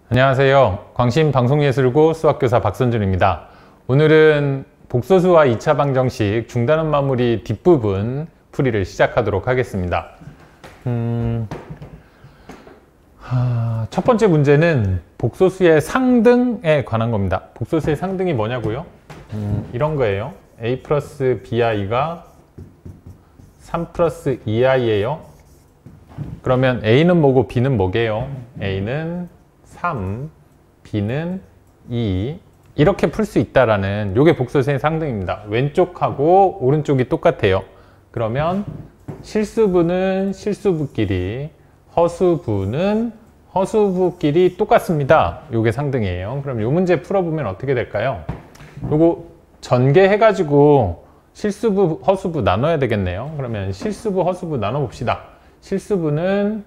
안녕하세요. 광신방송예술고 수학교사 박선준입니다. 오늘은 복소수와 2차 방정식 중단원 마무리 뒷부분 풀이를 시작하도록 하겠습니다. 첫 번째 문제는 복소수의 상등에 관한 겁니다. 복소수의 상등이 뭐냐고요? 이런 거예요. a 플러스 bi가 3 플러스 2i예요. 그러면 a는 뭐고 b는 뭐게요? a는 3, b는 2 이렇게 풀 수 있다라는 요게 복소수의 상등입니다. 왼쪽하고 오른쪽이 똑같아요. 그러면 실수부는 실수부끼리, 허수부는 허수부끼리 똑같습니다. 요게 상등이에요. 그럼 요 문제 풀어보면 어떻게 될까요? 요거 전개해가지고 실수부, 허수부 나눠야 되겠네요. 그러면 실수부, 허수부 나눠봅시다. 실수부는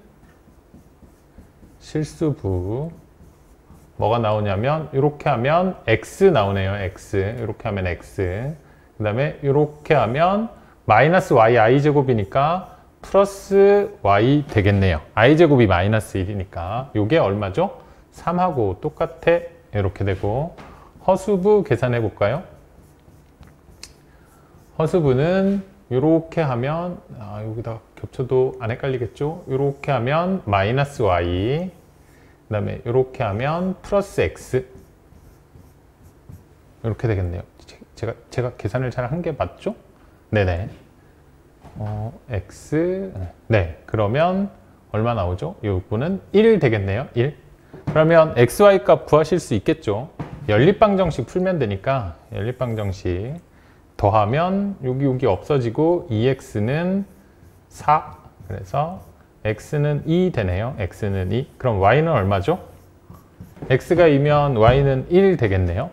실수부 뭐가 나오냐면 이렇게 하면 x 나오네요. x 이렇게 하면 x 그 다음에 이렇게 하면 마이너스 y i제곱이니까 플러스 y 되겠네요. i제곱이 마이너스 1이니까 요게 얼마죠? 3하고 똑같아. 이렇게 되고 허수부 계산해 볼까요? 허수부는 이렇게 하면 여기다 겹쳐도 안 헷갈리겠죠? 이렇게 하면 마이너스 y 그 다음에 이렇게 하면 플러스 x 이렇게 되겠네요. 제가 계산을 잘 한 게 맞죠? 네네. x 네 그러면 얼마 나오죠? 이 부분은 1 되겠네요. 1 그러면 xy 값 구하실 수 있겠죠? 연립방정식 풀면 되니까 연립방정식 더하면 여기 없어지고 2x는 4 그래서 x는 2 되네요. x는 2 그럼 y는 얼마죠? x가 2면 y는 1 되겠네요.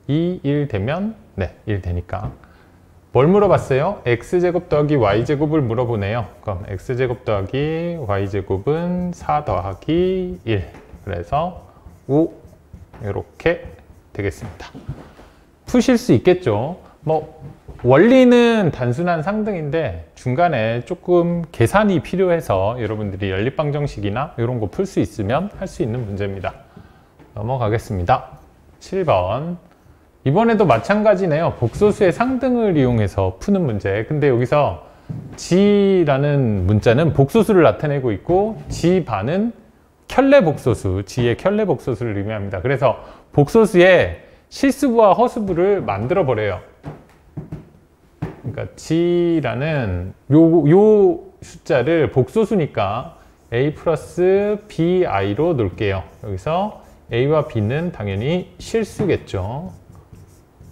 2, 1 되면 네 1 되니까 뭘 물어봤어요? x제곱 더하기 y제곱을 물어보네요. 그럼 x제곱 더하기 y제곱은 4 더하기 1 그래서 5 이렇게 되겠습니다. 푸실 수 있겠죠? 뭐 원리는 단순한 상등인데 중간에 조금 계산이 필요해서 여러분들이 연립방정식이나 이런 거 풀 수 있으면 할 수 있는 문제입니다. 넘어가겠습니다. 7번 이번에도 마찬가지네요. 복소수의 상등을 이용해서 푸는 문제. 근데 여기서 g라는 문자는 복소수를 나타내고 있고 g반은 켤레복소수, g의 켤레복소수를 의미합니다. 그래서 복소수의 실수부와 허수부를 만들어 버려요. 그러니까 g라는 요 숫자를 복소수니까 a 플러스 bi로 놓을게요. 여기서 a와 b는 당연히 실수겠죠.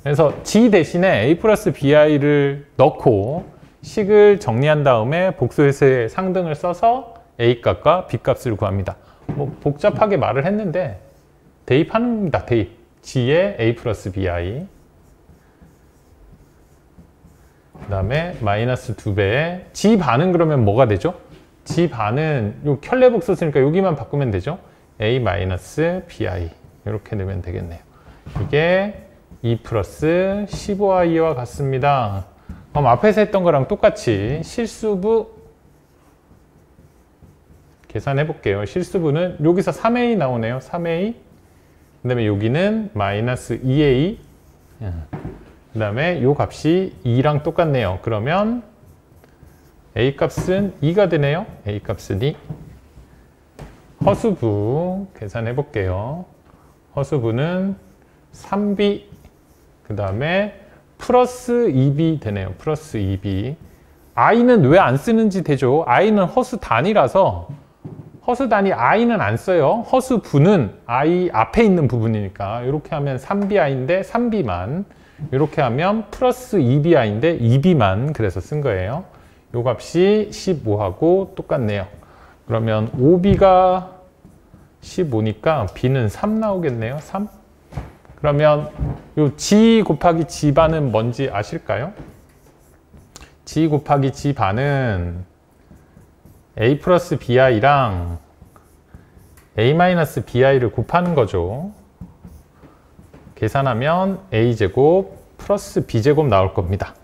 그래서 g 대신에 a 플러스 bi를 넣고 식을 정리한 다음에 복소수의 상등을 써서 a 값과 b 값을 구합니다. 뭐 복잡하게 말을 했는데 대입하는 겁니다. 대입. g에 a 플러스 bi 그 다음에 마이너스 2배에 g반은 그러면 뭐가 되죠? g반은 요 켤레복소수니까 여기만 바꾸면 되죠? a 마이너스 bi 이렇게 넣으면 되겠네요. 이게 2 플러스 15i와 같습니다. 그럼 앞에서 했던 거랑 똑같이 실수부 계산해 볼게요. 실수부는 여기서 3a 나오네요. 3a 그 다음에 여기는 마이너스 2a 그 다음에 요 값이 2랑 똑같네요. 그러면 a 값은 2가 되네요. a 값은 2 허수부 계산해 볼게요. 허수부는 3b 그 다음에 플러스 2b 되네요. 플러스 2b i는 왜 안 쓰는지 되죠? i는 허수 단위라서 허수 단위 i는 안 써요. 허수부는 i 앞에 있는 부분이니까 이렇게 하면 3bi인데 3b만 이렇게 하면 플러스 2bi인데 2b만 그래서 쓴 거예요. 요 값이 15하고 똑같네요. 그러면 5b가 15니까 b는 3 나오겠네요. 3 그러면 요 g 곱하기 g반은 뭔지 아실까요? g 곱하기 g반은 a 플러스 bi랑 a 마이너스 bi를 곱하는 거죠. 계산하면 a제곱 플러스 b제곱 나올 겁니다.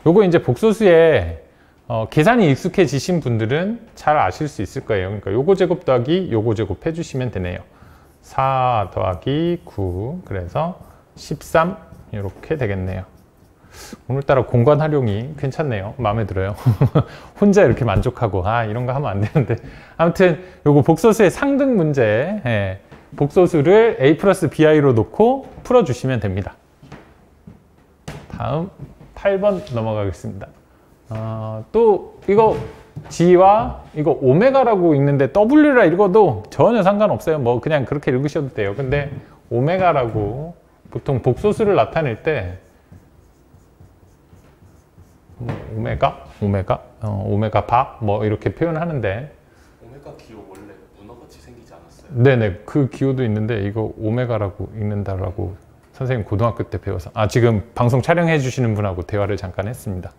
요거 이제 복소수에 계산이 익숙해지신 분들은 잘 아실 수 있을 거예요. 그러니까 요거 제곱 더하기 요거 제곱 해주시면 되네요. 4 더하기 9 그래서 13 이렇게 되겠네요. 오늘따라 공간 활용이 괜찮네요. 마음에 들어요. 혼자 이렇게 만족하고 이런 거 하면 안 되는데 아무튼 요거 복소수의 상등 문제 복소수를 a 플러스 bi로 놓고 풀어주시면 됩니다. 다음 8번 넘어가겠습니다. 또 이거 G와 이거 오메가라고 읽는데 W라 읽어도 전혀 상관없어요. 뭐 그냥 그렇게 읽으셔도 돼요. 근데 오메가라고 보통 복소수를 나타낼 때 오메가 바 뭐 이렇게 표현하는데 오메가 기호 원래 문어같이 생기지 않았어요? 네네 그 기호도 있는데 이거 오메가라고 읽는다라고 선생님 고등학교 때 배워서 지금 방송 촬영해 주시는 분하고 대화를 잠깐 했습니다.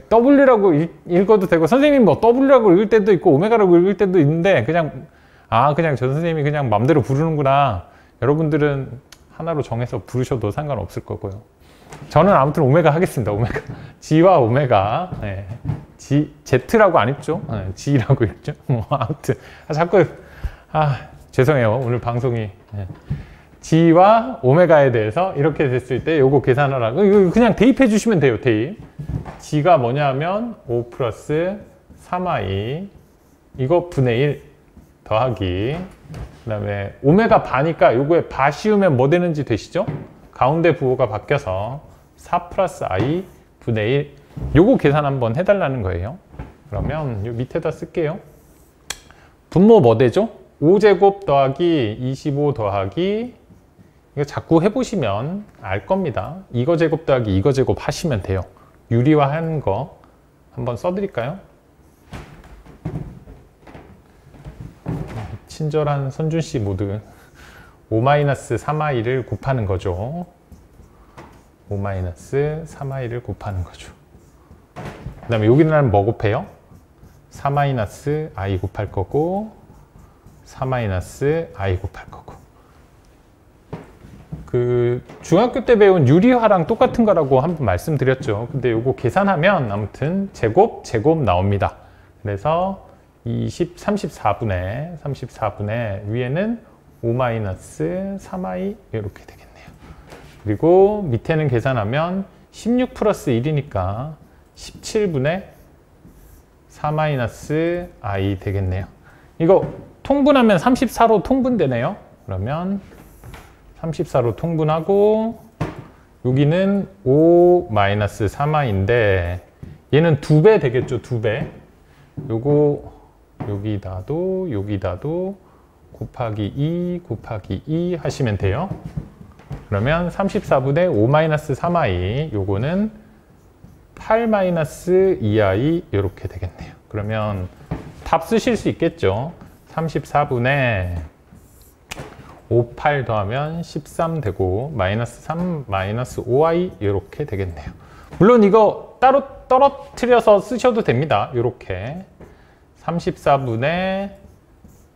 W라고 읽어도 되고 선생님 뭐 W라고 읽을 때도 있고 오메가라고 읽을 때도 있는데 그냥 그냥 저 선생님이 그냥 맘대로 부르는구나. 여러분들은 하나로 정해서 부르셔도 상관없을 거고요. 저는 아무튼 오메가 하겠습니다. 오메가 G와 오메가 Z라고 안 읽죠? G라고 읽죠? 뭐 아무튼 자꾸 죄송해요. 오늘 방송이 G와 오메가에 대해서 이렇게 됐을 때 요거 계산하라. 이거 그냥 대입해 주시면 돼요. 대입. G가 뭐냐면 5 플러스 3i 이거 분의 1 더하기 그 다음에 오메가 바니까 요거에 바 씌우면 뭐 되는지 되시죠? 가운데 부호가 바뀌어서 4 플러스 i 분의 1 요거 계산 한번 해달라는 거예요. 그러면 요 밑에다 쓸게요. 분모 뭐 되죠? 5제곱 더하기 25 더하기 이거 자꾸 해보시면 알 겁니다. 이거 제곱 더하기 이거 제곱 하시면 돼요. 유리화한 거 한번 써드릴까요? 친절한 선준씨 모두 5-3i를 곱하는 거죠. 5-3i를 곱하는 거죠. 그 다음에 여기는 뭐 곱해요? 4-i 곱할 거고 4-i 곱할 거고 그 중학교 때 배운 유리화랑 똑같은 거라고 한번 말씀드렸죠. 근데 요거 계산하면 아무튼 제곱 나옵니다. 그래서 34분의 위에는 5-3i 이렇게 되겠네요. 그리고 밑에는 계산하면 16 플러스 1이니까 17분의 4-i 되겠네요. 이거 통분하면 34로 통분되네요. 그러면 34로 통분하고 여기는 5-3i인데 얘는 2배 되겠죠. 2배. 요거 여기다도 곱하기 2 곱하기 2 하시면 돼요. 그러면 34분의 5-3i 요거는 8-2i 이렇게 되겠네요. 그러면 답 쓰실 수 있겠죠. 34분의 5, 8 더하면 13 되고 마이너스 3, 마이너스 5i 이렇게 되겠네요. 물론 이거 따로 떨어뜨려서 쓰셔도 됩니다. 이렇게 34분의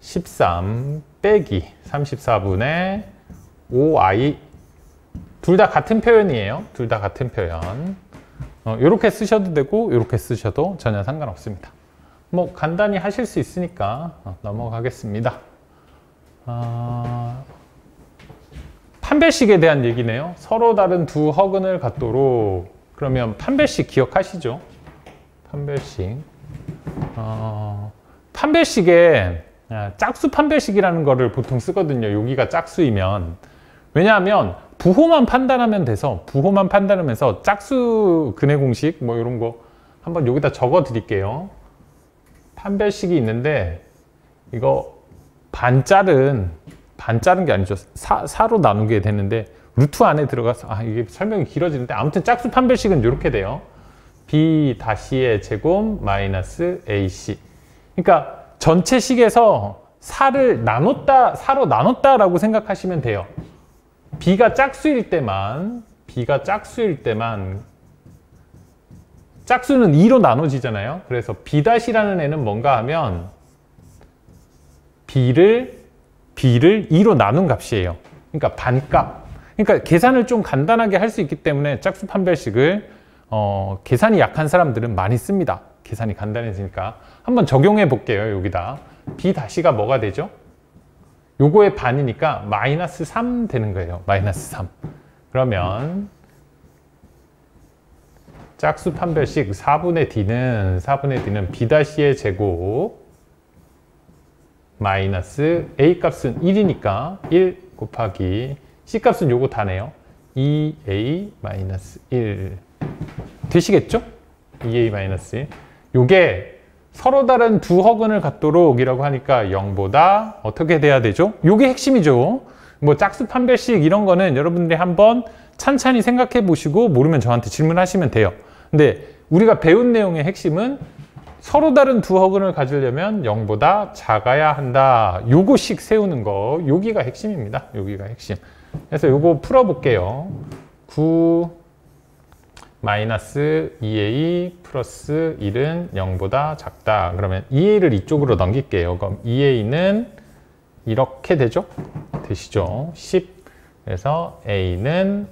13 빼기 34분의 5i 둘 다 같은 표현이에요. 둘 다 같은 표현. 이렇게 쓰셔도 되고 이렇게 쓰셔도 전혀 상관없습니다. 뭐 간단히 하실 수 있으니까 넘어가겠습니다. 판별식에 대한 얘기네요. 서로 다른 두 허근을 갖도록. 그러면 판별식 기억하시죠? 판별식. 판별식에 짝수 판별식이라는 거를 보통 쓰거든요. 여기가 짝수이면. 왜냐하면 부호만 판단하면 돼서 부호만 판단하면서 짝수 근해 공식 뭐 이런 거 한번 여기다 적어 드릴게요. 판별식이 있는데 이거 반짤은 게 아니죠. 4로 나누게 되는데 루트 안에 들어가서 이게 설명이 길어지는데 아무튼 짝수 판별식은 이렇게 돼요. b-의 제곱 마이너스 ac. 그러니까 전체 식에서 4로 나눴다라고 생각하시면 돼요. b가 짝수일 때만 짝수는 2로 나눠지잖아요. 그래서 b-라는 애는 뭔가 하면 b를 2로 나눈 값이에요. 그러니까 반값. 그러니까 계산을 좀 간단하게 할 수 있기 때문에 짝수 판별식을 계산이 약한 사람들은 많이 씁니다. 계산이 간단해지니까. 한번 적용해 볼게요. 여기다. b-가 뭐가 되죠? 요거의 반이니까 마이너스 3 되는 거예요. 마이너스 3. 그러면 짝수 판별식 4분의 D는 B-의 제곱 마이너스 A 값은 1이니까 1 곱하기 C 값은 요거 다네요. 2A 마이너스 1 되시겠죠? 2A 마이너스 1. 요게 서로 다른 두 허근을 갖도록 이라고 하니까 0보다 어떻게 돼야 되죠? 요게 핵심이죠. 뭐 짝수 판별식 이런 거는 여러분들이 한번 찬찬히 생각해 보시고 모르면 저한테 질문하시면 돼요. 근데 우리가 배운 내용의 핵심은 서로 다른 두 허근을 가지려면 0보다 작아야 한다. 요거씩 세우는 거, 여기가 핵심입니다. 여기가 핵심. 그래서 요거 풀어볼게요. 9 마이너스 2a 플러스 1은 0보다 작다. 그러면 2a를 이쪽으로 넘길게요. 그럼 2a는 이렇게 되죠? 되시죠? 10. 그래서 a는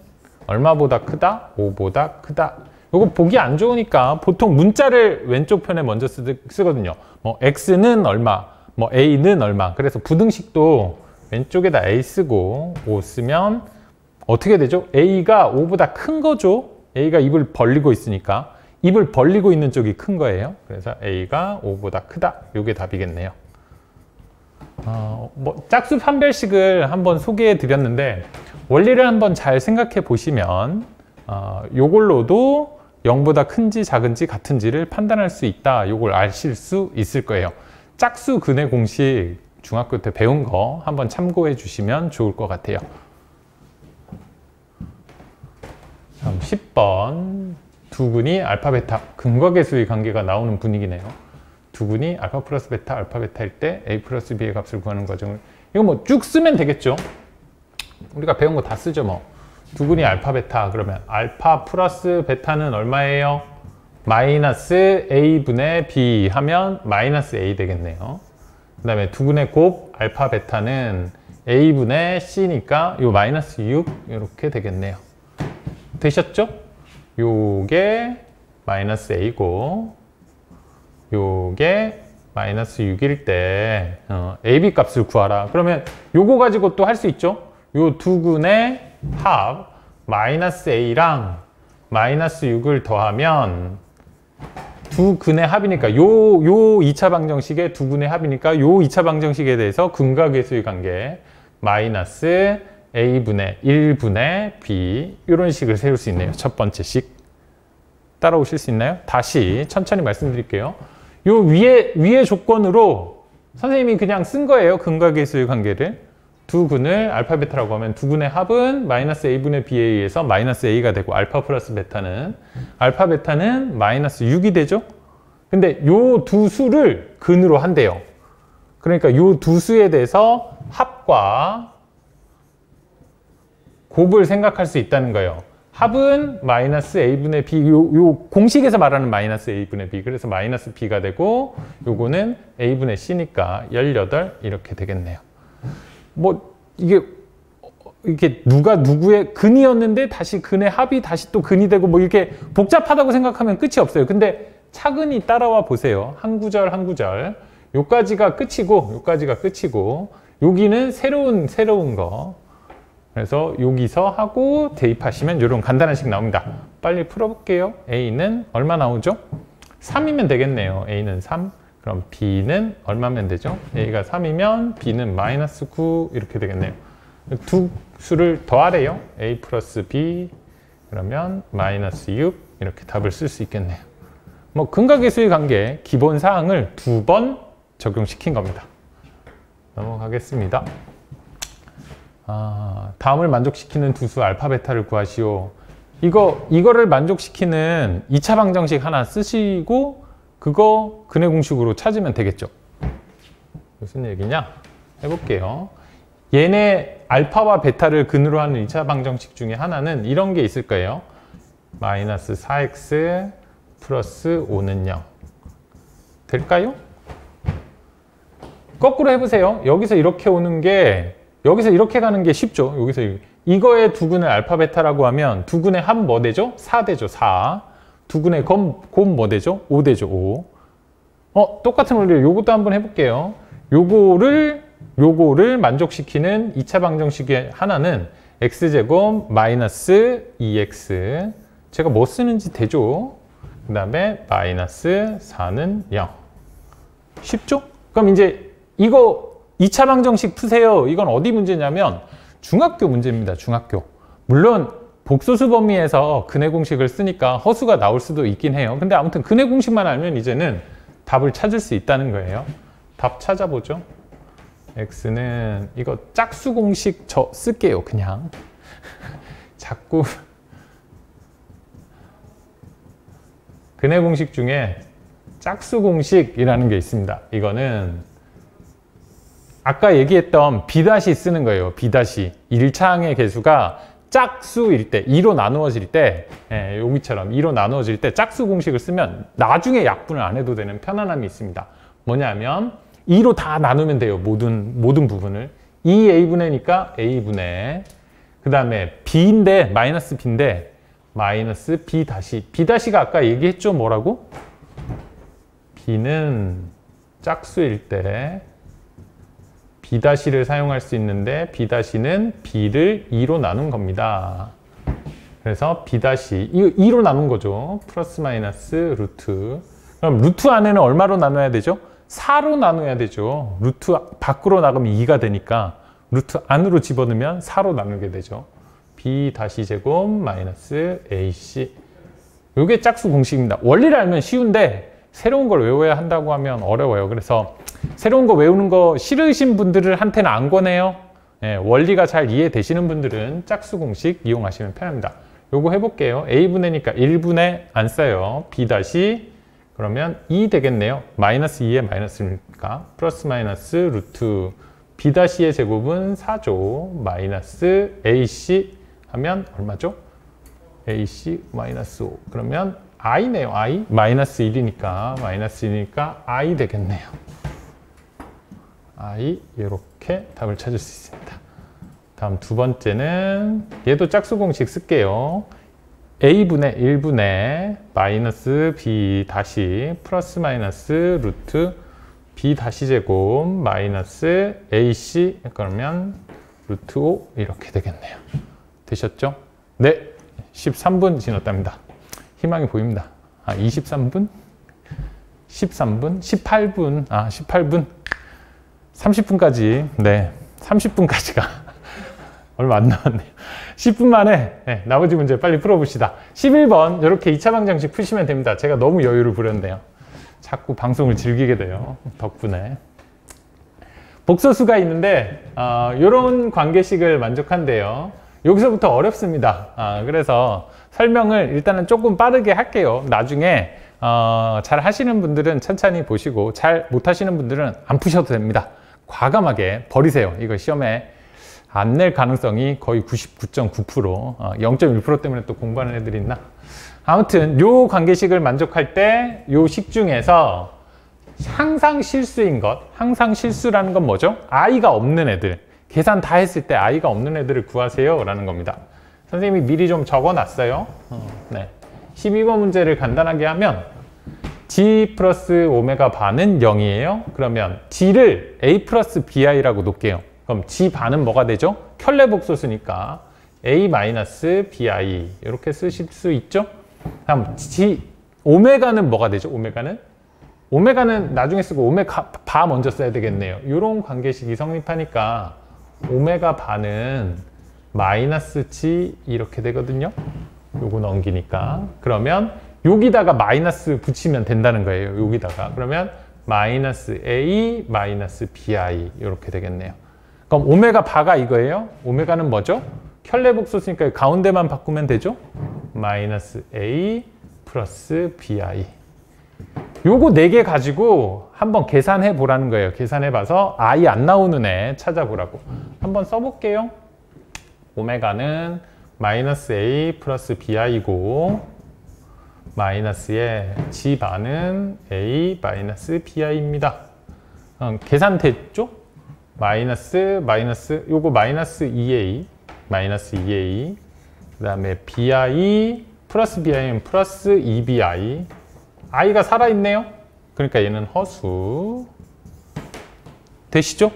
얼마보다 크다? 5보다 크다. 이거 보기 안 좋으니까 보통 문자를 왼쪽 편에 먼저 쓰거든요. 뭐 x는 얼마, 뭐 a는 얼마. 그래서 부등식도 왼쪽에다 a 쓰고 5 쓰면 어떻게 되죠? a가 5보다 큰 거죠. a가 입을 벌리고 있으니까 입을 벌리고 있는 쪽이 큰 거예요. 그래서 a가 5보다 크다. 이게 답이겠네요. 뭐 짝수 판별식을 한번 소개해 드렸는데 원리를 한번 잘 생각해 보시면 요걸로도 0보다 큰지 작은지 같은지를 판단할 수 있다. 요걸 아실 수 있을 거예요. 짝수 근의 공식 중학교 때 배운 거 한번 참고해 주시면 좋을 것 같아요. 다음 10번 두근이 알파 베타 근과계수의 관계가 나오는 분위기네요. 두근이 알파 플러스 베타 알파 베타일 때 a 플러스 b의 값을 구하는 과정을 이거 뭐 쭉 쓰면 되겠죠. 우리가 배운 거 다 쓰죠. 뭐 두근이 알파 베타 그러면 알파 플러스 베타는 얼마예요? 마이너스 a분의 b 하면 마이너스 a 되겠네요. 그 다음에 두근의 곱 알파 베타는 a분의 c니까 요 마이너스 6 이렇게 되겠네요. 되셨죠? 요게 마이너스 a고 요게 마이너스 6일 때 ab 값을 구하라. 그러면 요거 가지고 또 할 수 있죠? 요 두 근의 합 마이너스 a랑 마이너스 6을 더하면 두 근의 합이니까 요 2차 방정식의 두 근의 합이니까 요 2차 방정식에 대해서 근과 계수의 관계 마이너스 a분의 1분의 b 이런 식을 세울 수 있네요. 첫 번째 식 따라오실 수 있나요? 다시 천천히 말씀드릴게요. 요 위의 조건으로 선생님이 그냥 쓴 거예요. 근과 계수의 관계를 두 근을 알파 베타라고 하면 두 근의 합은 마이너스 a분의 b에 의해서 마이너스 a가 되고 알파 플러스 베타는 알파 베타는 마이너스 6이 되죠. 근데 요 두 수를 근으로 한대요. 그러니까 요 두 수에 대해서 합과 곱을 생각할 수 있다는 거예요. 합은 마이너스 a분의 b, 요 공식에서 말하는 마이너스 a분의 b, 그래서 마이너스 b가 되고 요거는 a분의 c니까 18 이렇게 되겠네요. 뭐 이게 누가 누구의 근이었는데 다시 근의 합이 다시 또 근이 되고 뭐 이렇게 복잡하다고 생각하면 끝이 없어요. 근데 차근히 따라와 보세요. 한 구절 한 구절. 요까지가 끝이고 요까지가 끝이고 여기는 새로운 거. 그래서 여기서 하고 대입하시면 이런 간단한 식 나옵니다. 빨리 풀어볼게요. a는 얼마 나오죠? 3이면 되겠네요. a는 3. 그럼 b는 얼마면 되죠? a가 3이면 b는 마이너스 9 이렇게 되겠네요. 두 수를 더하래요. a 플러스 b 그러면 마이너스 6 이렇게 답을 쓸 수 있겠네요. 뭐 근과 계수의 관계 기본 사항을 2번 적용시킨 겁니다. 넘어가겠습니다. 다음을 만족시키는 두수 알파 베타를 구하시오. 이거를 만족시키는 2차 방정식 하나 쓰시고 그거 근의 공식으로 찾으면 되겠죠. 무슨 얘기냐? 해볼게요. 얘네 알파와 베타를 근으로 하는 2차 방정식 중에 하나는 이런 게 있을 거예요. 마이너스 4x 플러스 5는 0. 될까요? 거꾸로 해보세요. 여기서 이렇게 오는 게 여기서 이렇게 가는 게 쉽죠. 여기서 이거의 두근을 알파 베타라고 하면 두근의 합 뭐 되죠? 4 되죠. 4. 두근의 곱 뭐 되죠? 5 되죠. 5. 똑같은 원리를 요것도 한번 해볼게요. 요거를 요거를 만족시키는 2차 방정식의 하나는 x제곱 마이너스 2x, 제가 뭐 쓰는지 되죠? 그 다음에 마이너스 4는 0. 쉽죠? 그럼 이제 이거 2차 방정식 푸세요. 이건 어디 문제냐면 중학교 문제입니다. 중학교. 물론 복소수 범위에서 근해 공식을 쓰니까 허수가 나올 수도 있긴 해요. 근데 아무튼 근해 공식만 알면 이제는 답을 찾을 수 있다는 거예요. 답 찾아보죠. x는 이거 짝수 공식 저 쓸게요. 그냥 자꾸 근해 공식 중에 짝수 공식이라는 게 있습니다. 이거는 아까 얘기했던 B- 쓰는 거예요. B-. 1차항의 개수가 짝수일 때, 2로 나누어질 때, 여기처럼 2로 나누어질 때 짝수 공식을 쓰면 나중에 약분을 안 해도 되는 편안함이 있습니다. 뭐냐면 2로 다 나누면 돼요. 모든 부분을. 2a분의니까 a분의, 그 다음에 b인데, 마이너스 b인데, 마이너스 b-. b-가 아까 얘기했죠? 뭐라고? b는 짝수일 때 b-를 사용할 수 있는데 b-는 b를 2로 나눈 겁니다. 그래서 b- 이거 2로 나눈 거죠. 플러스 마이너스 루트. 그럼 루트 안에는 얼마로 나눠야 되죠? 4로 나눠야 되죠. 루트 밖으로 나가면 2가 되니까 루트 안으로 집어넣으면 4로 나누게 되죠. b- 제곱 마이너스 ac. 이게 짝수 공식입니다. 원리를 알면 쉬운데 새로운 걸 외워야 한다고 하면 어려워요. 그래서 새로운 거 외우는 거 싫으신 분들한테는 안 권해요. 원리가 잘 이해되시는 분들은 짝수 공식 이용하시면 편합니다. 요거 해볼게요. a분의니까 1분의 안 써요. b- 그러면 2 되겠네요. 마이너스 2에 마이너스니까 플러스 마이너스 루트 b-의 제곱은 4죠. 마이너스 ac 하면 얼마죠? ac 마이너스 5. 그러면 i네요. i. 마이너스 1이니까 i 되겠네요. i 이렇게 답을 찾을 수 있습니다. 다음 두 번째는 얘도 짝수 공식 쓸게요. a분의 1분의 마이너스 b- 플러스 마이너스 루트 b- 제곱 마이너스 ac 그러면 루트 5 이렇게 되겠네요. 되셨죠? 네, 13분 지났답니다. 희망이 보입니다. 23분? 13분? 18분? 18분? 30분까지, 네, 30분까지가 얼마 안 남았네요. 10분 만에 나머지 문제 빨리 풀어봅시다. 11번 이렇게 2차 방정식 푸시면 됩니다. 제가 너무 여유를 부렸네요. 자꾸 방송을 즐기게 돼요. 덕분에. 복소수가 있는데 이런 관계식을 만족한대요. 여기서부터 어렵습니다. 그래서 설명을 일단은 조금 빠르게 할게요. 나중에 잘 하시는 분들은 천천히 보시고 잘 못하시는 분들은 안 푸셔도 됩니다. 과감하게 버리세요. 이거 시험에 안 낼 가능성이 거의 99.9%, 0.1% 때문에 또 공부하는 애들이 있나? 아무튼 요 관계식을 만족할 때 요 식 중에서 항상 실수인 것, 항상 실수라는 건 뭐죠? i가 없는 애들, 계산 다 했을 때 i가 없는 애들을 구하세요 라는 겁니다. 선생님이 미리 좀 적어놨어요. 네. 12번 문제를 간단하게 하면 g 플러스 오메가 반은 0이에요. 그러면 g를 a 플러스 bi라고 놓을게요. 그럼 g 반은 뭐가 되죠? 켤레복소수니까 a 마이너스 bi 이렇게 쓰실 수 있죠? 다음 g 오메가는 뭐가 되죠? 오메가는 나중에 쓰고 오메가 바 먼저 써야 되겠네요. 이런 관계식이 성립하니까 오메가 반은 마이너스 g 이렇게 되거든요. 요거 넘기니까. 그러면 여기다가 마이너스 붙이면 된다는 거예요. 여기다가. 그러면 마이너스 a 마이너스 bi 이렇게 되겠네요. 그럼 오메가 바가 이거예요. 오메가는 뭐죠? 켤레복소수니까 가운데만 바꾸면 되죠? 마이너스 a 플러스 bi. 요거 4개 가지고 한번 계산해 보라는 거예요. 계산해 봐서 i 안 나오는 애 찾아보라고. 한번 써볼게요. 오메가는 마이너스 a 플러스 bi이고 마이너스에 g 반은 a 마이너스 bi입니다. 계산됐죠? 마이너스 요거 마이너스 2a 그 다음에 bi 플러스 bi는 플러스 2bi i가 살아있네요. 그러니까 얘는 허수 되시죠?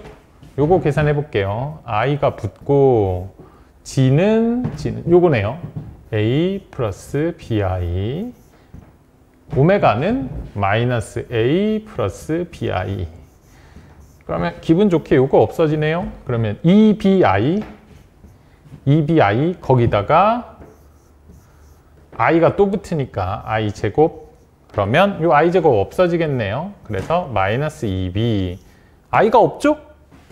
요거 계산해 볼게요. i가 붙고 g는 요거네요. a 플러스 bi, 오메가는 마이너스 a 플러스 bi. 그러면 기분 좋게 요거 없어지네요. 그러면 ebi 거기다가 i가 또 붙으니까 i 제곱, 그러면 요 i 제곱 없어지겠네요. 그래서 마이너스 2b. i가 없죠?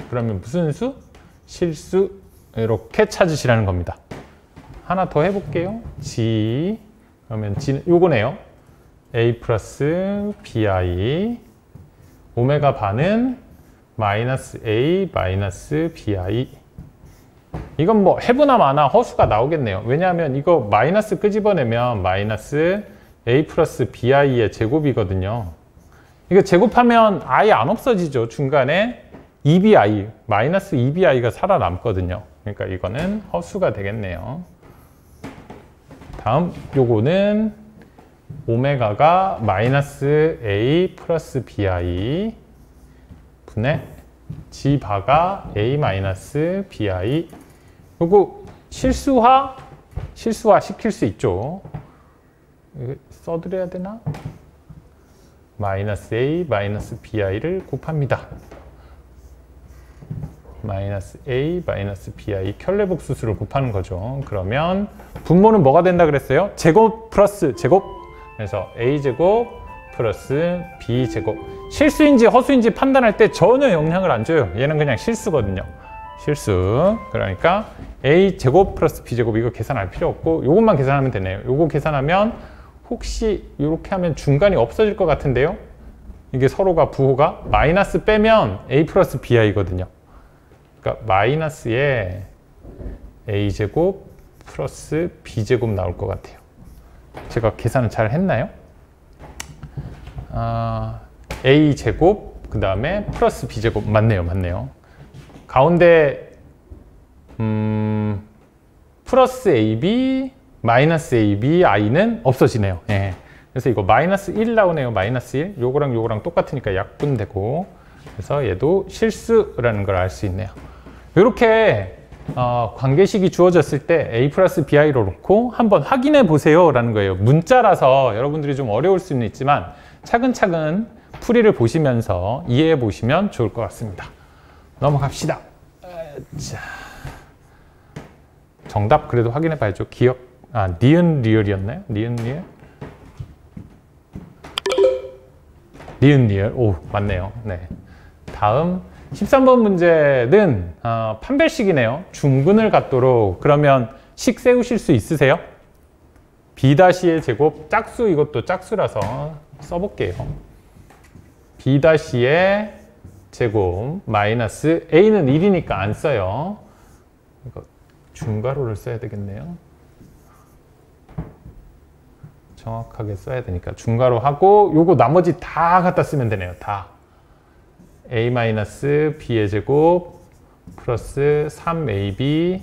그러면 무슨 수? 실수. 이렇게 찾으시라는 겁니다. 하나 더 해볼게요. g, 그러면 g는 요거네요. a 플러스 bi, 오메가 반은 마이너스 a 마이너스 bi. 이건 뭐 해보나 마나 허수가 나오겠네요. 왜냐하면 이거 마이너스 끄집어내면 마이너스 a 플러스 bi의 제곱이거든요. 이거 제곱하면 아예 안 없어지죠. 중간에 2bi, 마이너스 2bi가 살아남거든요. 그러니까 이거는 허수가 되겠네요. 다음 요거는 오메가가 마이너스 a 플러스 bi 분의 g 바가 a 마이너스 bi. 요거 실수화 시킬 수 있죠. 이거 써드려야 되나? 마이너스 a 마이너스 bi를 곱합니다. 마이너스 a 마이너스 bi 켤레복수수를 곱하는 거죠. 그러면 분모는 뭐가 된다 그랬어요? 제곱 플러스 제곱. 그래서 a 제곱 플러스 b 제곱. 실수인지 허수인지 판단할 때 전혀 영향을 안 줘요. 얘는 그냥 실수거든요. 실수. 그러니까 a 제곱 플러스 b 제곱 이거 계산할 필요 없고 요것만 계산하면 되네요. 요거 계산하면 혹시 이렇게 하면 중간이 없어질 것 같은데요. 이게 서로가 부호가 마이너스 빼면 a 플러스 bi거든요. 그러니까 마이너스에 a제곱 플러스 b제곱 나올 것 같아요. 제가 계산을 잘 했나요? a제곱 그 다음에 플러스 b제곱 맞네요. 가운데 플러스 ab 마이너스 ab i는 없어지네요. 예. 그래서 이거 마이너스 1 나오네요. 마이너스 1. 요거랑 요거랑 똑같으니까 약분되고, 그래서 얘도 실수라는 걸 알 수 있네요. 이렇게 관계식이 주어졌을 때 a 플러스 bi로 놓고 한번 확인해 보세요 라는 거예요. 문자라서 여러분들이 좀 어려울 수는 있지만 차근차근 풀이를 보시면서 이해해 보시면 좋을 것 같습니다. 넘어갑시다. 자, 정답 그래도 확인해 봐야죠. 니은 리을이었나요? 니은 리을. 오, 맞네요. 네. 다음 13번 문제는 판별식이네요. 중근을 갖도록. 그러면 식 세우실 수 있으세요? b-의 제곱, 짝수, 이것도 짝수라서 써볼게요. b-의 제곱 마이너스 a는 1이니까 안 써요. 이거 중괄호를 써야 되겠네요. 정확하게 써야 되니까 중괄호 하고 요거 나머지 다 갖다 쓰면 되네요. 다. a-b의 제곱 플러스 3ab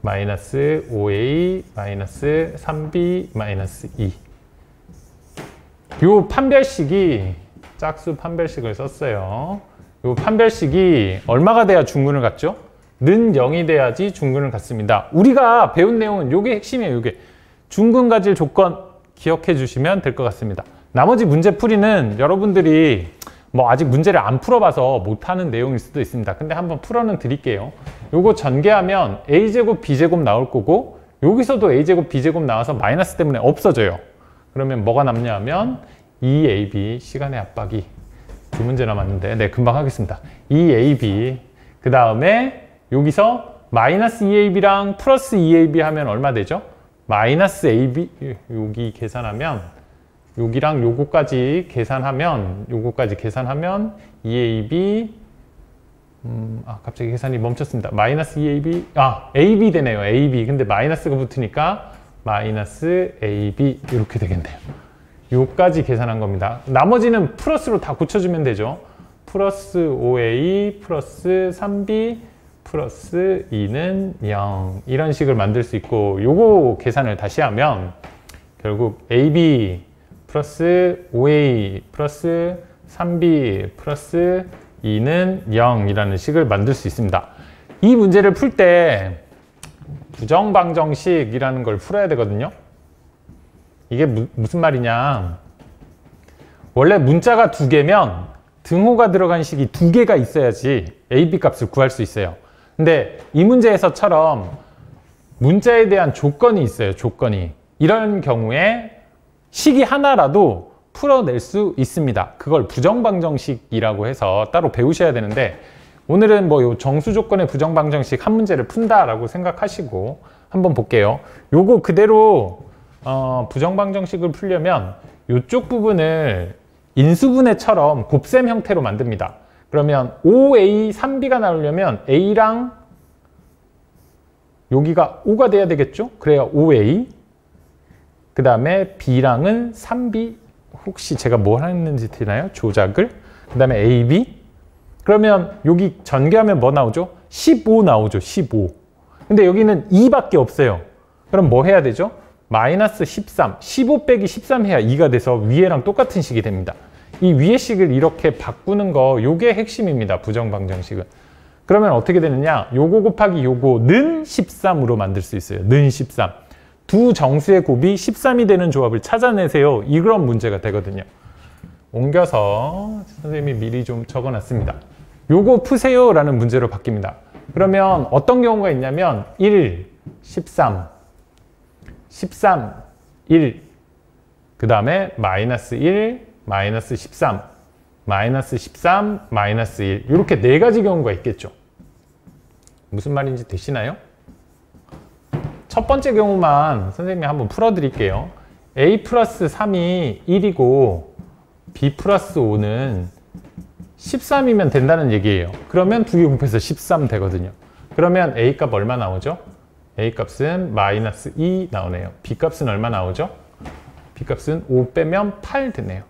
마이너스 5a 마이너스 3b 마이너스 2. 요 판별식이 짝수 판별식을 썼어요. 요 판별식이 얼마가 돼야 중근을 갖죠? 는 0이 돼야지 중근을 갖습니다. 우리가 배운 내용은 요게 핵심이에요. 요게 중근 가질 조건 기억해 주시면 될 것 같습니다. 나머지 문제 풀이는 여러분들이 뭐 아직 문제를 안 풀어봐서 못하는 내용일 수도 있습니다. 근데 한번 풀어는 드릴게요. 요거 전개하면 a제곱 b제곱 나올 거고 여기서도 a제곱 b제곱 나와서 마이너스 때문에 없어져요. 그러면 뭐가 남냐 하면 2ab 시간의 압박이 두 문제 남았는데 네 금방 하겠습니다. 2ab 그 다음에 여기서 마이너스 2ab랑 플러스 2ab 하면 얼마 되죠? 마이너스 ab 여기 계산하면 여기랑 요거까지 계산하면 2ab 갑자기 계산이 멈췄습니다. 마이너스 2ab ab 되네요. ab 근데 마이너스가 붙으니까 마이너스 ab 이렇게 되겠네요. 요까지 계산한 겁니다. 나머지는 플러스로 다 고쳐주면 되죠. 플러스 5a 플러스 3b 플러스 2는 0 이런 식을 만들 수 있고 요거 계산을 다시 하면 결국 ab 플러스 5a 플러스 3b 플러스 2는 0이라는 식을 만들 수 있습니다. 이 문제를 풀 때 부정방정식이라는 걸 풀어야 되거든요. 이게 무슨 말이냐. 원래 문자가 2개면 등호가 들어간 식이 2개가 있어야지 a, b 값을 구할 수 있어요. 근데 이 문제에서처럼 문자에 대한 조건이 있어요. 조건이. 이런 경우에 식이 하나라도 풀어낼 수 있습니다. 그걸 부정방정식이라고 해서 따로 배우셔야 되는데 오늘은 뭐 요 정수 조건의 부정방정식 한 문제를 푼다라고 생각하시고 한번 볼게요. 요거 그대로 부정방정식을 풀려면 이쪽 부분을 인수분해처럼 곱셈 형태로 만듭니다. 그러면 5a, 3b가 나오려면 a랑 여기가 5가 돼야 되겠죠? 그래야 5a. 그 다음에 b랑은 3b. 혹시 제가 뭘 했는지 되나요? 조작을. 그 다음에 ab. 그러면 여기 전개하면 뭐 나오죠? 15 나오죠. 15. 근데 여기는 2밖에 없어요. 그럼 뭐 해야 되죠? 마이너스 13. 15 빼기 13 해야 2가 돼서 위에랑 똑같은 식이 됩니다. 이 위의 식을 이렇게 바꾸는 거, 요게 핵심입니다. 부정방정식은. 그러면 어떻게 되느냐? 요거 곱하기 요거는 13으로 만들 수 있어요. 는 13. 두 정수의 곱이 13이 되는 조합을 찾아내세요. 이런 문제가 되거든요. 옮겨서 선생님이 미리 좀 적어놨습니다. 요거 푸세요 라는 문제로 바뀝니다. 그러면 어떤 경우가 있냐면 1, 13, 13, 1, 그 다음에 마이너스 1, 마이너스 13, 마이너스 13, 마이너스 1 이렇게 네 가지 경우가 있겠죠. 무슨 말인지 되시나요? 첫 번째 경우만 선생님이 한번 풀어드릴게요. a 플러스 3이 1이고 b 플러스 5는 13이면 된다는 얘기예요. 그러면 두 개 곱해서 13 되거든요. 그러면 a 값 얼마 나오죠? a 값은 마이너스 2 나오네요. b 값은 얼마 나오죠? b 값은 5 빼면 8 되네요.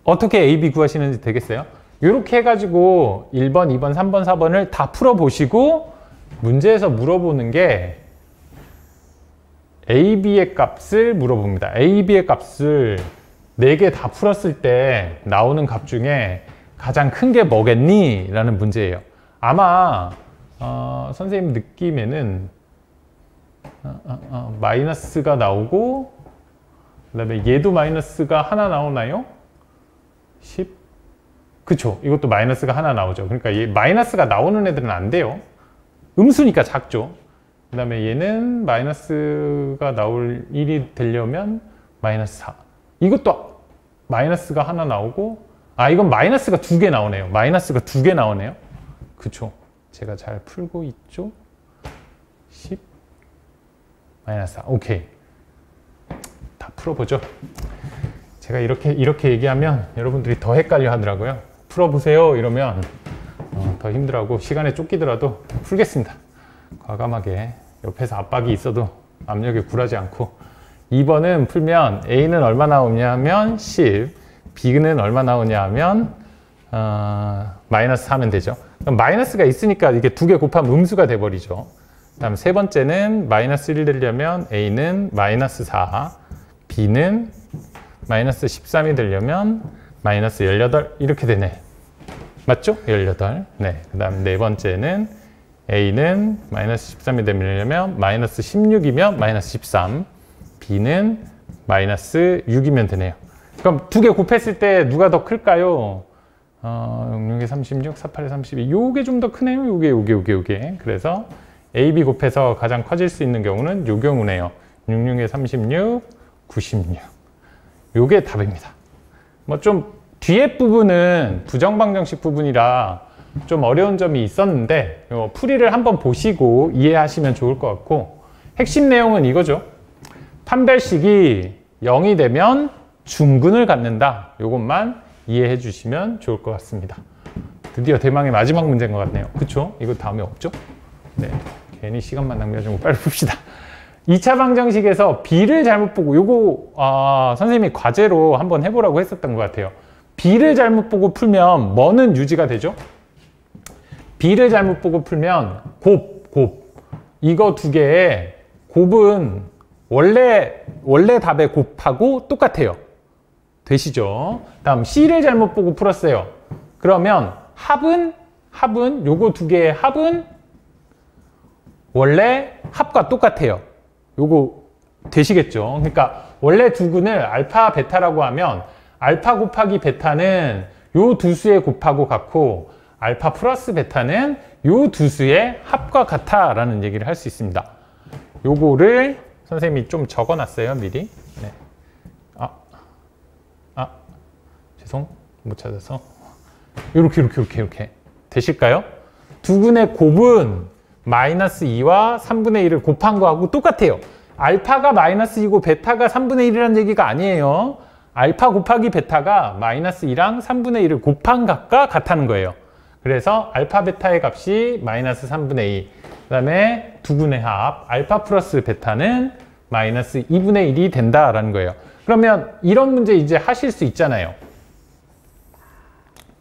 어떻게 a, b 구하시는지 되겠어요? 이렇게 해가지고 1번, 2번, 3번, 4번을 다 풀어보시고 문제에서 물어보는 게 a, b의 값을 물어봅니다. a, b의 값을 4개 다 풀었을 때 나오는 값 중에 가장 큰 게 뭐겠니? 라는 문제예요. 아마 선생님 느낌에는 마이너스가 나오고 그 다음에 얘도 마이너스가 하나 나오나요? 10? 그쵸. 이것도 마이너스가 하나 나오죠. 그러니까 얘 마이너스가 나오는 애들은 안 돼요. 음수니까 작죠. 그 다음에 얘는 마이너스가 나올 1이 되려면 마이너스 4. 이것도 마이너스가 하나 나오고 이건 마이너스가 2개 나오네요. 마이너스가 2개 나오네요. 그쵸. 제가 잘 풀고 있죠. 10 마이너스 4. 오케이. 다 풀어보죠. 제가 이렇게 얘기하면 여러분들이 더 헷갈려 하더라고요. 풀어보세요 이러면 더 힘들어하고 시간에 쫓기더라도 풀겠습니다. 과감하게 옆에서 압박이 있어도 압력에 굴하지 않고 2번은 풀면 A는 얼마 나오냐면 10, B는 얼마 나오냐면 마이너스 4면 되죠. 그럼 마이너스가 있으니까 이게 2개 곱하면 음수가 돼버리죠. 다음 세 번째는 마이너스 1 되려면 A는 마이너스 4, B는 마이너스 13이 되려면 마이너스 18 이렇게 되네. 맞죠? 18. 네. 그 다음 네 번째는 A는 마이너스 13이 되려면 마이너스 16이면 마이너스 13, B는 마이너스 6이면 되네요. 그럼 2개 곱했을 때 누가 더 클까요? 66에 36, 48에 32. 요게 좀 더 크네요. 요게. 그래서 A, B 곱해서 가장 커질 수 있는 경우는 요 경우네요. 66에 36, 96. 요게 답입니다. 뭐 좀 뒤에 부분은 부정방정식 부분이라 좀 어려운 점이 있었는데 풀이를 한번 보시고 이해하시면 좋을 것 같고 핵심 내용은 이거죠. 판별식이 0이 되면 중근을 갖는다. 이것만 이해해 주시면 좋을 것 같습니다. 드디어 대망의 마지막 문제인 것 같네요. 그쵸? 이거 다음에 없죠? 네, 괜히 시간만 낭비하지 말고 빨리 풉시다. 2차 방정식에서 B를 잘못 보고 요거 선생님이 과제로 한번 해보라고 했었던 것 같아요. B를 잘못 보고 풀면 뭐는 유지가 되죠? B를 잘못 보고 풀면 곱. 이거 두 개의 곱은 원래 답의 곱하고 똑같아요. 되시죠? 다음 C를 잘못 보고 풀었어요. 그러면 합은 요거 두 개의 합은 원래 합과 똑같아요. 요거 되시겠죠? 그러니까 원래 두근을 알파, 베타라고 하면 알파 곱하기 베타는 요 두 수의 곱하고 같고 알파 플러스 베타는 요 두 수의 합과 같아 라는 얘기를 할 수 있습니다. 요거를 선생님이 좀 적어 놨어요, 미리. 네. 죄송, 못 찾아서. 이렇게 되실까요? 두근의 곱은 마이너스 2와 3분의 1을 곱한 거하고 똑같아요. 알파가 마이너스 2고 베타가 3분의 1이라는 얘기가 아니에요. 알파 곱하기 베타가 마이너스 2랑 3분의 1을 곱한 값과 같다는 거예요. 그래서 알파 베타의 값이 마이너스 3분의 2, 그 다음에 두근의 합 알파 플러스 베타는 마이너스 2분의 1이 된다라는 거예요. 그러면 이런 문제 이제 하실 수 있잖아요.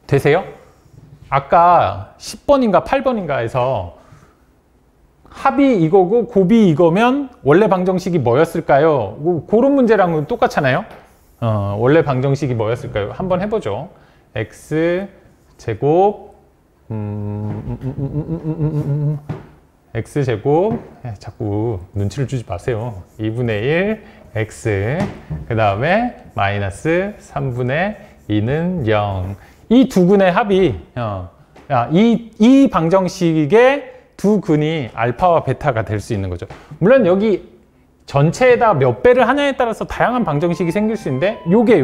되세요? 아까 10번인가 8번인가에서 합이 이거고 곱이 이거면 원래 방정식이 뭐였을까요? 그런 문제랑은 똑같잖아요. 원래 방정식이 뭐였을까요? 한번 해보죠. x 제곱 x 제곱 자꾸 눈치를 주지 마세요. 2분의 1 x 그 다음에 마이너스 3분의 2는 0. 이 두 근의 합이 이 방정식의 두 근이 알파와 베타가 될 수 있는 거죠. 물론 여기 전체에다 몇 배를 하냐에 따라서 다양한 방정식이 생길 수 있는데 요게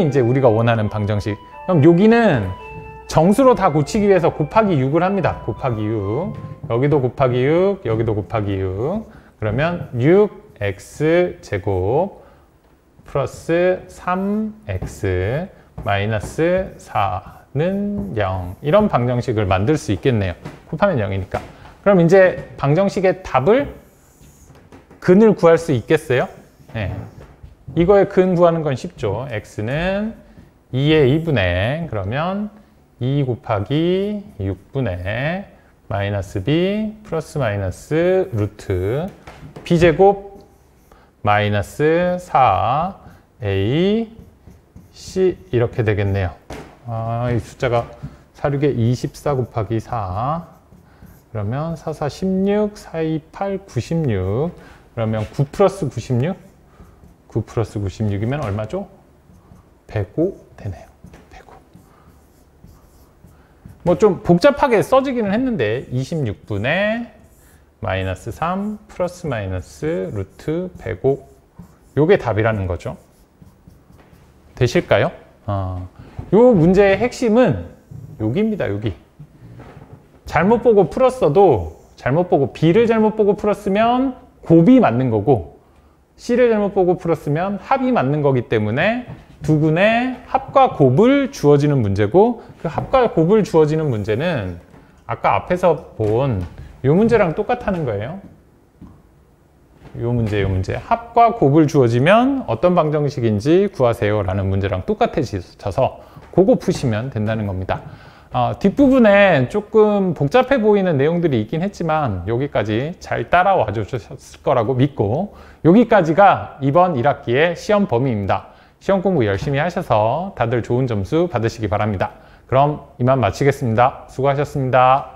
이제 우리가 원하는 방정식. 그럼 여기는 정수로 다 고치기 위해서 곱하기 6을 합니다. 곱하기 6. 여기도 곱하기 6, 여기도 곱하기 6. 그러면 6x 제곱 플러스 3x 마이너스 4는 0. 이런 방정식을 만들 수 있겠네요. 곱하면 0이니까. 그럼 이제 방정식의 답을 근을 구할 수 있겠어요? 네. 이거의 근 구하는 건 쉽죠. x는 2의 2분의 그러면 2 곱하기 6분의 마이너스 b 플러스 마이너스 루트 b제곱 마이너스 4a c 이렇게 되겠네요. 이 숫자가 4, 6에 24 곱하기 4 그러면 4, 4, 16, 4, 2, 8, 96 그러면 9 플러스 96 9 플러스 96이면 얼마죠? 105 되네요. 105. 뭐 좀 복잡하게 써지기는 했는데 26분의 마이너스 3 플러스 마이너스 루트 105 요게 답이라는 거죠. 되실까요? 요 문제의 핵심은 여기입니다. 여기. 잘못 보고 풀었어도 잘못 보고 B를 잘못 보고 풀었으면 곱이 맞는 거고 C를 잘못 보고 풀었으면 합이 맞는 거기 때문에 두 근의 합과 곱을 주어지는 문제고 그 합과 곱을 주어지는 문제는 아까 앞에서 본 이 문제랑 똑같다는 거예요. 이 문제. 합과 곱을 주어지면 어떤 방정식인지 구하세요 라는 문제랑 똑같아져서 그거 푸시면 된다는 겁니다. 뒷부분에 조금 복잡해 보이는 내용들이 있긴 했지만 여기까지 잘 따라와 주셨을 거라고 믿고 여기까지가 이번 1학기의 시험 범위입니다. 시험 공부 열심히 하셔서 다들 좋은 점수 받으시기 바랍니다. 그럼 이만 마치겠습니다. 수고하셨습니다.